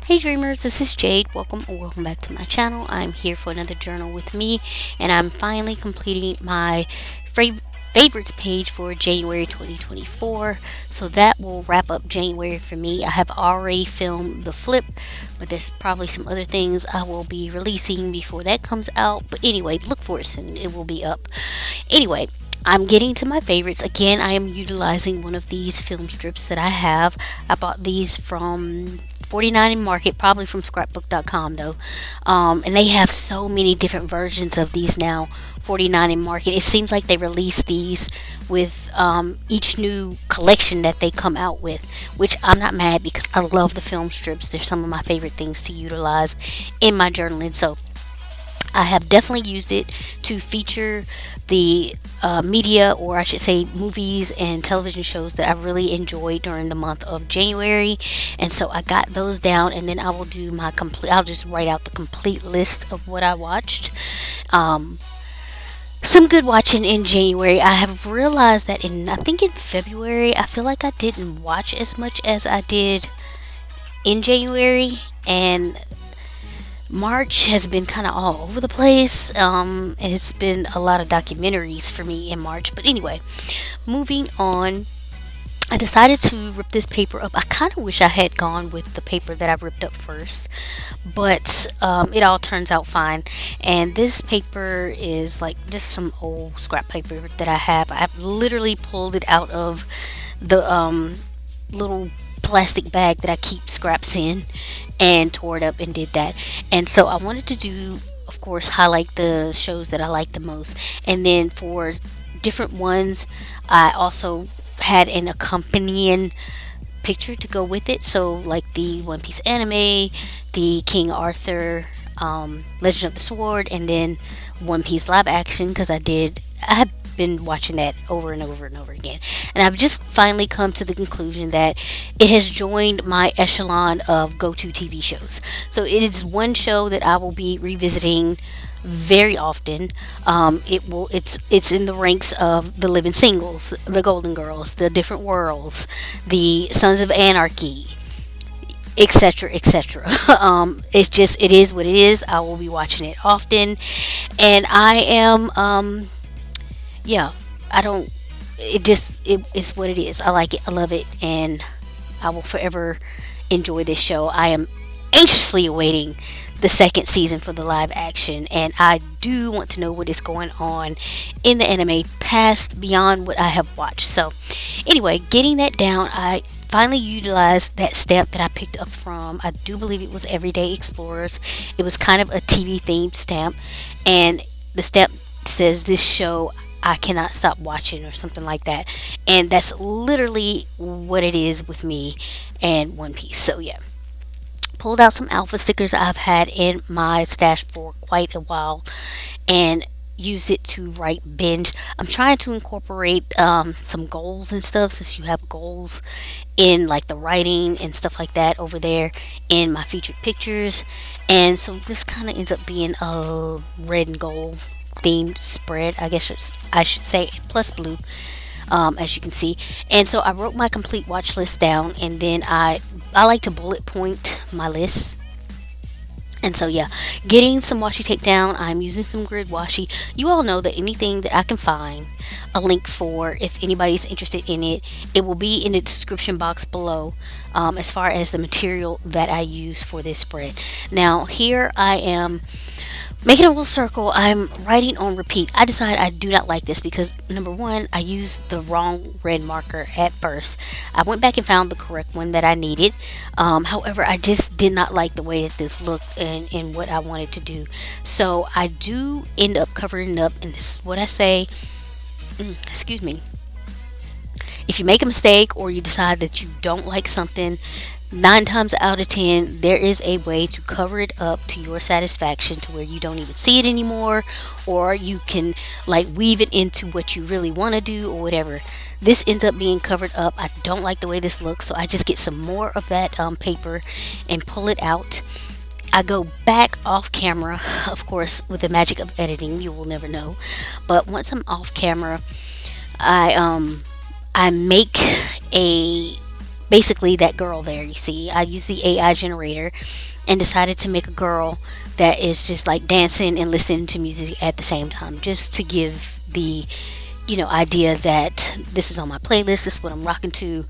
Hey Dreamers, this is Jade. Welcome back to my channel. I'm here for another journal with me, and I'm finally completing my favorites page for January 2024. So that will wrap up January for me. I have already filmed the flip, but there's probably some other things I will be releasing before that comes out. But anyway, look for it soon. It will be up. Anyway, I'm getting to my favorites. Again, I am utilizing one of these film strips that I have. I bought these from 49 in Market, probably from scrapbook.com though. And they have so many different versions of these now. 49 in Market. It seems like they release these with each new collection that they come out with, which I'm not mad because I love the film strips. They're some of my favorite things to utilize in my journaling. So I have definitely used it to feature the media, or I should say, movies and television shows that I really enjoyed during the month of January. And so I got those down, and then I will do my complete, I'll just write out the complete list of what I watched. Some good watching in January. I have realized that I think in February, I feel like I didn't watch as much as I did in January. And March has been kind of all over the place. It's been a lot of documentaries for me in March. But anyway, moving on. I decided to rip this paper up. I kind of wish I had gone with the paper that I ripped up first, but it all turns out fine. And this paper is like just some old scrap paper that I have. I've literally pulled it out of the little plastic bag that I keep scraps in and tore it up and did that. And so I wanted to do, of course, highlight the shows that I like the most. And then for different ones, I also had an accompanying picture to go with it. So, like the One Piece anime, the King Arthur, Legend of the Sword, and then One Piece live action because I have been watching that over and over and over again. And I've just finally come to the conclusion that it has joined my echelon of go to TV shows. So, it is one show that I will be revisiting very often. It's in the ranks of the Living Singles, the Golden Girls, the Different Worlds, the Sons of Anarchy, etc., etc. It is what it is. I will be watching it often, and I am yeah. I don't. It's what it is. I like it. I love it, and I will forever enjoy this show. I am anxiously awaiting the second season for the live action, and I do want to know what is going on in the anime past beyond what I have watched. So anyway, getting that down, I finally utilized that stamp that I picked up from, I do believe it was Everyday Explorers. It was kind of a TV themed stamp, and the stamp says, "This show I cannot stop watching," or something like that. And that's literally what it is with me and One Piece. So yeah, pulled out some alpha stickers I've had in my stash for quite a while and used it to write binge. I'm trying to incorporate some goals and stuff, since you have goals in like the writing and stuff like that over there in my featured pictures. And so this kind of ends up being a red and gold themed spread, I guess I should say, plus blue, as you can see. And so I wrote my complete watch list down, and then I like to bullet point my list. And so yeah, getting some washi tape down. I'm using some grid washi. You all know that anything that I can find a link for, if anybody's interested in it, it will be in the description box below, as far as the material that I use for this spread. Now here I am making a little circle. I'm writing on repeat. I decided I do not like this because, number one, I used the wrong red marker at first. I went back and found the correct one that I needed. However, I just did not like the way that this looked and what I wanted to do. So I do end up covering it up, and this is what I say. Excuse me. If you make a mistake or you decide that you don't like something, 9 times out of 10, there is a way to cover it up to your satisfaction, to where you don't even see it anymore, or you can like weave it into what you really want to do or whatever. This ends up being covered up. I don't like the way this looks, so I just get some more of that paper and pull it out. I go back off camera, of course, with the magic of editing, you will never know. But once I'm off camera, I make a basically that girl there. You see, I used the AI generator and decided to make a girl that is just like dancing and listening to music at the same time, just to give the idea that this is on my playlist, this is what I'm rocking to,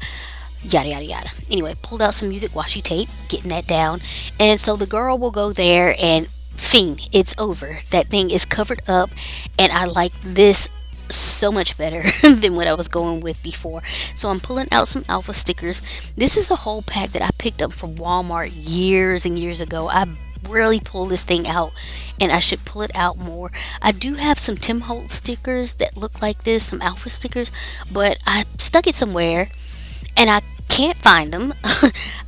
yada yada yada. Anyway, pulled out some music washi tape, getting that down, and so the girl will go there and fiend, it's over. That thing is covered up, and I like this so much better than what I was going with before. So I'm pulling out some alpha stickers. This is a whole pack that I picked up from Walmart years and years ago. I really pull this thing out, and I should pull it out more. I do have some Tim Holtz stickers that look like this, some alpha stickers, but I stuck it somewhere and I can't find them.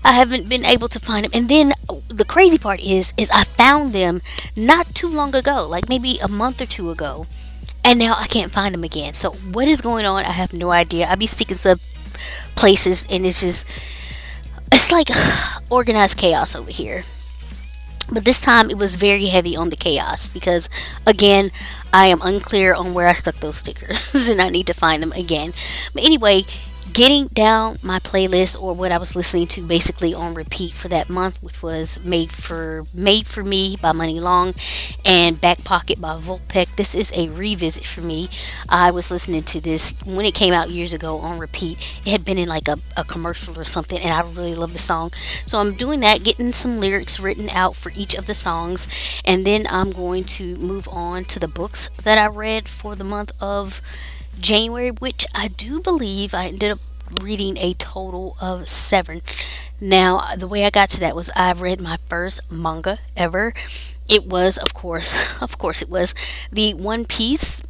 I haven't been able to find them. And then the crazy part is I found them not too long ago, like maybe a month or two ago, and now I can't find them again. So what is going on? I have no idea. I be sticking some places, and it's like organized chaos over here. But this time it was very heavy on the chaos because, again, I am unclear on where I stuck those stickers and I need to find them again. But anyway, getting down my playlist, or what I was listening to basically on repeat for that month, which was Made for Me by Money Long and Back Pocket by Volpec. This is a revisit for me. I was listening to this when it came out years ago on repeat. It had been in like a commercial or something, and I really love the song. So I'm doing that, getting some lyrics written out for each of the songs, and then I'm going to move on to the books that I read for the month of January, which I do believe I ended up reading a total of 7. Now, the way I got to that was I read my first manga ever. It was, of course, of course, it was the One Piece,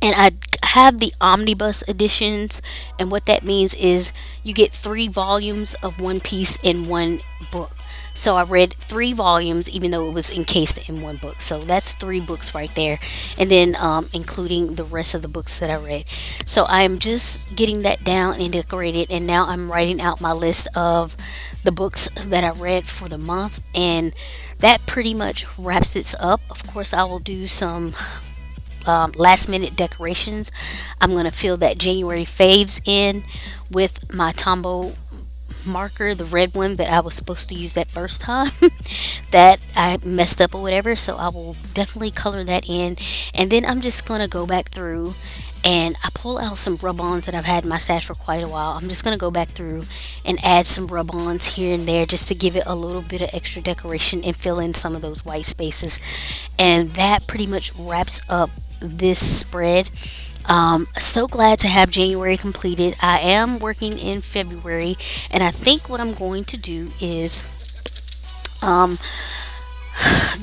and I have the omnibus editions. And what that means is you get 3 volumes of One Piece in one book. So I read 3 volumes, even though it was encased in one book. So that's 3 books right there, and then including the rest of the books that I read. So I'm just getting that down and decorated, and now I'm writing out my list of the books that I read for the month, and that pretty much wraps it up. Of course, I will do some last minute decorations. I'm going to fill that January Faves in with my Tombow marker, the red one that I was supposed to use that first time that I messed up or whatever. So I will definitely color that in, and then I'm just going to go back through and I pull out some rub-ons that I've had in my stash for quite a while. I'm just going to go back through and add some rub-ons here and there just to give it a little bit of extra decoration and fill in some of those white spaces. And that pretty much wraps up this spread. So glad to have January completed. I am working in February, and I think what I'm going to do is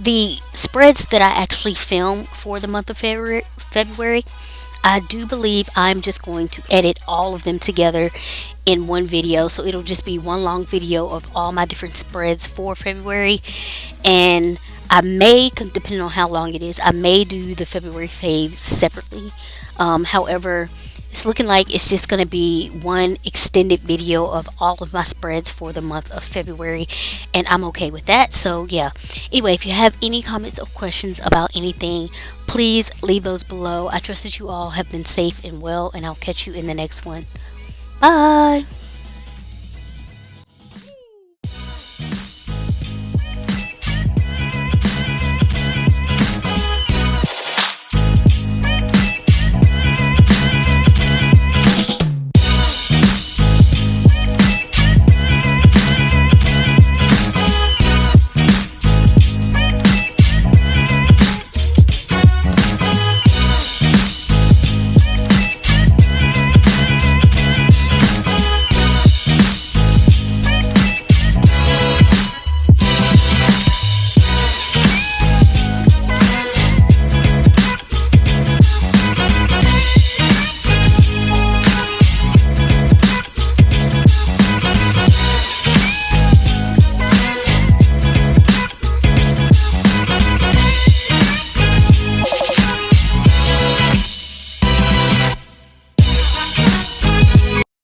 the spreads that I actually film for the month of February, I do believe I'm just going to edit all of them together in one video. So it'll just be one long video of all my different spreads for February. And I may, depending on how long it is, I may do the February faves separately. However, it's looking like it's just going to be one extended video of all of my spreads for the month of February, and I'm okay with that. So yeah, anyway, if you have any comments or questions about anything, please leave those below. I trust that you all have been safe and well, and I'll catch you in the next one. Bye.